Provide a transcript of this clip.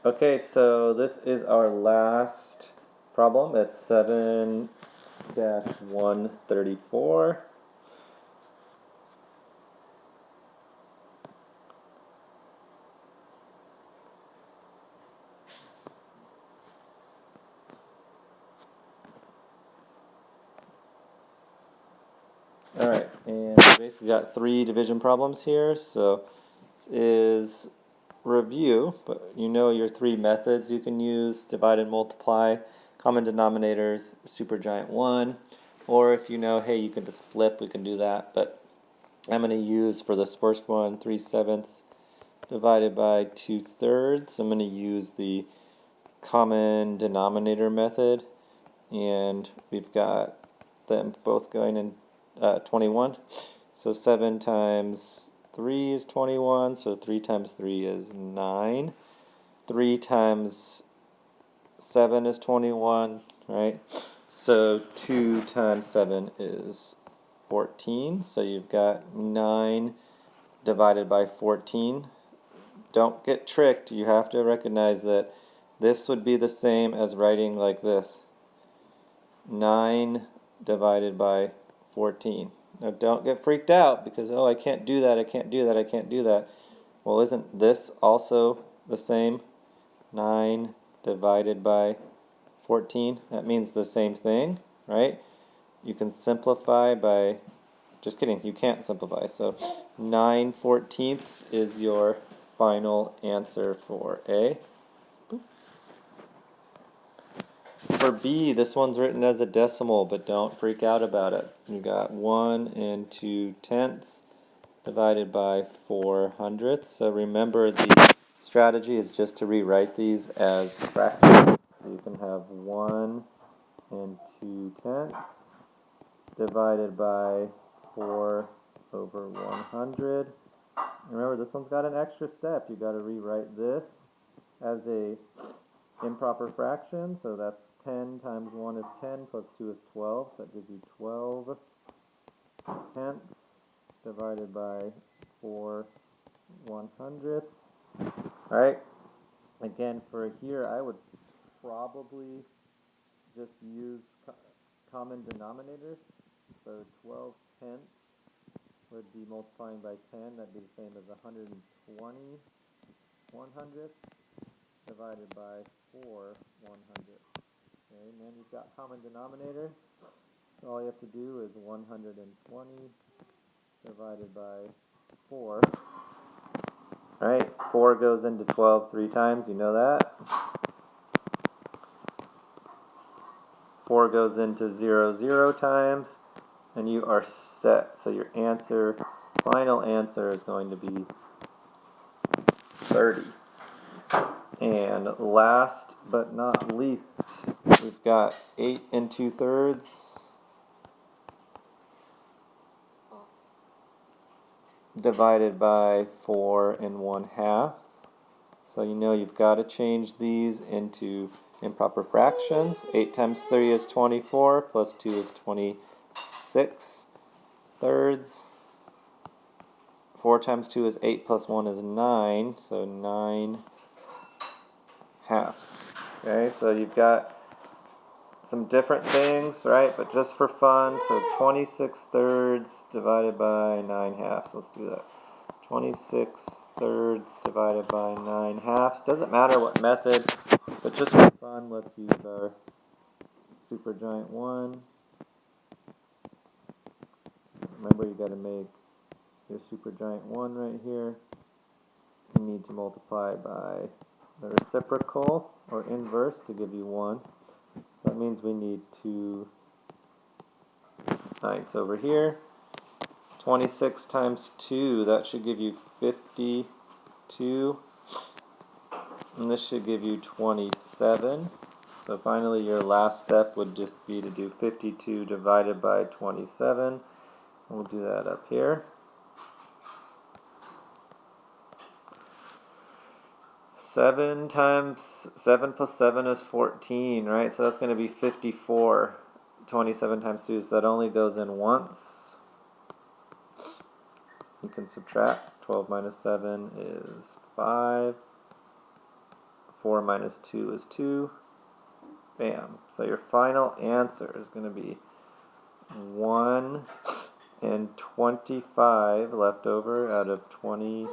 Okay, so this is our last problem. It's 7-134. All right, and we basically got 3 division problems here. So this is review, but you know your 3 methods you can use: divide and multiply, common denominators, supergiant 1, or if you know, hey, you can just flip, we can do that. But I'm going to use for this first one 3/7 divided by 2/3. I'm going to use the common denominator method, and we've got them both going in 21. So 7 times 3 is 21, so 3 times 3 is 9. 3 times 7 is 21, right? So 2 times 7 is 14. So you've got 9 divided by 14. Don't get tricked. You have to recognize that this would be the same as writing like this: 9 divided by 14. Now don't get freaked out because, oh, I can't do that, I can't do that, I can't do that. Well, isn't this also the same? 9 divided by 14. That means the same thing, right? You can simplify by, just kidding, you can't simplify. So 9/14 is your final answer for A. For B, this one's written as a decimal, but don't freak out about it. You got 1 and 2/10 divided by 400. So remember, the strategy is just to rewrite these as fractions. So you can have 1 and 2/10 divided by 4 over 100. Remember, this one's got an extra step. You got to rewrite this as a improper fraction. So that's 10 times 1 is 10 plus 2 is 12. So that gives you 12 tenths divided by 4 100ths. Alright, again for here I would probably just use common denominators. So 12 tenths would be multiplying by 10. That'd be the same as 120 100ths divided by 4 100ths. Okay, and then you've got common denominator. So all you have to do is 120 divided by 4. Alright, 4 goes into 12 3 times, you know that. 4 goes into 0 0 times, and you are set. So your answer, final answer, is going to be 30. And last but not least, we've got 8 2/3 divided by 4 1/2. So you know you've got to change these into improper fractions. 8 times 3 is 24, plus 2 is 26 thirds. 4 times 2 is 8, plus 1 is 9, so 9 halves. Okay, so you've got some different things, right? But just for fun, so 26 thirds divided by 9 halves. Let's do that. 26 thirds divided by 9 halves. Doesn't matter what method, but just for fun, let's use our supergiant 1. Remember, you got to make your supergiant 1 right here. You need to multiply by the reciprocal or inverse to give you 1. So that means we need 2 9ths over here. 26 times 2, that should give you 52. And this should give you 27. So finally your last step would just be to do 52 divided by 27. We'll do that up here. 7 times 7 plus 7 is 14, right? So that's going to be 54. 27 times 2, so that only goes in once. You can subtract. 12 minus 7 is 5. 4 minus 2 is 2. Bam. So your final answer is going to be 1 and 25 left over out of 20